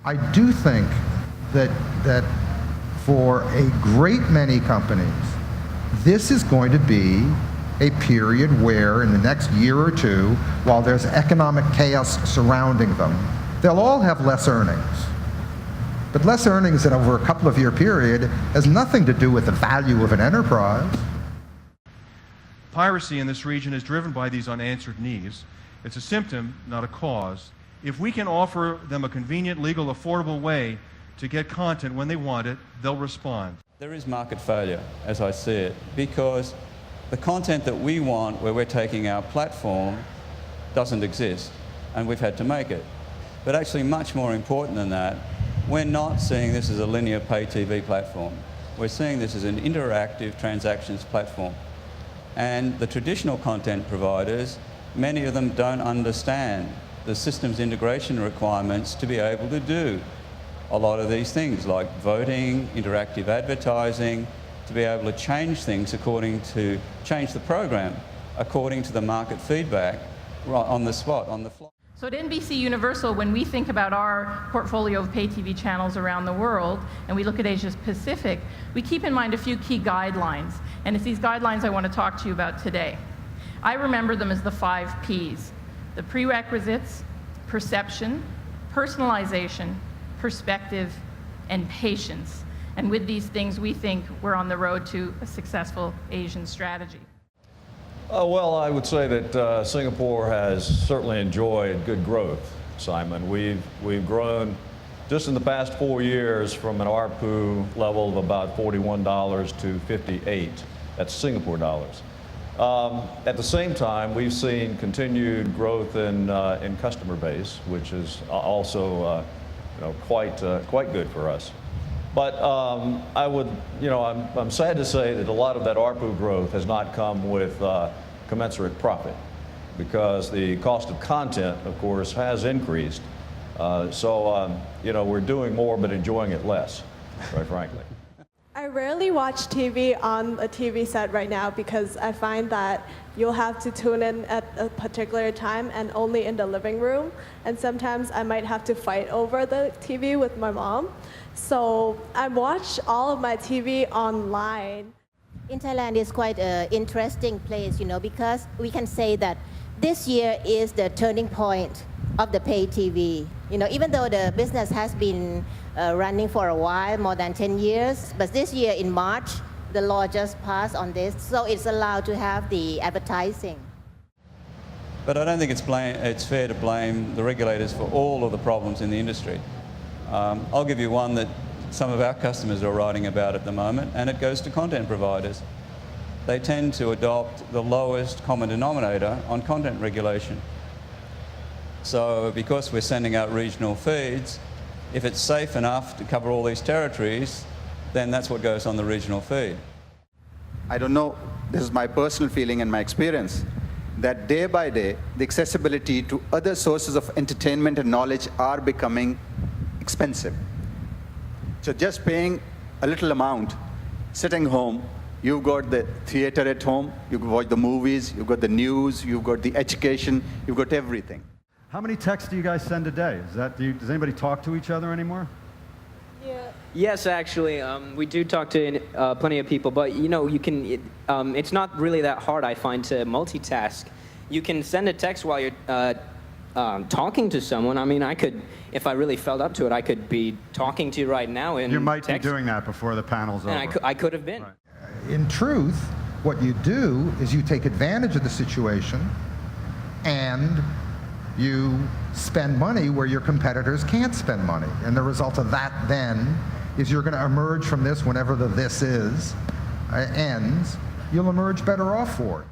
I do think that for a great many companies, this is going to be a period where in the next year or two, while there's economic chaos surrounding them, they'll all have less earnings. But less earnings in over a couple of year period has nothing to do with the value of an enterprise. Piracy in this region is driven by these unanswered needs. It's a symptom, not a cause. If we can offer them a convenient, legal, affordable way to get content when they want it, they'll respond. There is market failure, as I see it, because the content that we want, where we're taking our platform, doesn't exist, and we've had to make it. But actually, much more important than that, we're not seeing this as a linear pay TV platform. We're seeing this as an interactive transactions platform. And the traditional content providers, many of them don't understand the systems integration requirements to be able to do a lot of these things, like voting, interactive advertising, to be able to change things change the program according to the market feedback right on the spot, on the fly. So at NBC Universal, when we think about our portfolio of pay TV channels around the world, and we look at Asia Pacific, we keep in mind a few key guidelines. And it's these guidelines I want to talk to you about today. I remember them as the 5 Ps: the prerequisites, perception, personalization, perspective, and patience. And with these things, we think we're on the road to a successful Asian strategy. Well, I would say that Singapore has certainly enjoyed good growth, Simon. We've grown just in the past 4 years from an ARPU level of about $41 to 58. That's Singapore dollars. At the same time, we've seen continued growth in customer base, which is also quite good for us. But I'm sad to say that a lot of that ARPU growth has not come with commensurate profit, because the cost of content, of course, has increased. We're doing more but enjoying it less, quite frankly. I rarely watch TV on a TV set right now because I find that you'll have to tune in at a particular time and only in the living room. And sometimes I might have to fight over the TV with my mom. So I watch all of my TV online. In Thailand is quite an interesting place, because we can say that this year is the turning point of the pay TV. Even though the business has been running for a while, more than 10 years, but this year in March, the law just passed on this, so it's allowed to have the advertising. But I don't think it's fair to blame the regulators for all of the problems in the industry. I'll give you one that some of our customers are writing about at the moment, and it goes to content providers. They tend to adopt the lowest common denominator on content regulation. So because we're sending out regional feeds, if it's safe enough to cover all these territories, then that's what goes on the regional feed. I don't know, this is my personal feeling and my experience, that day by day, the accessibility to other sources of entertainment and knowledge are becoming expensive. So just paying a little amount, sitting home, you've got the theater at home, you can watch the movies, you've got the news, you've got the education, you've got everything. How many texts do you guys send a day? Does anybody talk to each other anymore? Yeah. Yes, actually, we do talk to plenty of people, but it's not really that hard, I find, to multitask. You can send a text while you're talking to someone. I mean, I could, if I really felt up to it, I could be talking to you right now in You might text. be doing that before the panel's over. And I could have been. Right. In truth, what you do is you take advantage of the situation and you spend money where your competitors can't spend money. And the result of that then is you're going to emerge from this, whenever the this is ends, you'll emerge better off for it.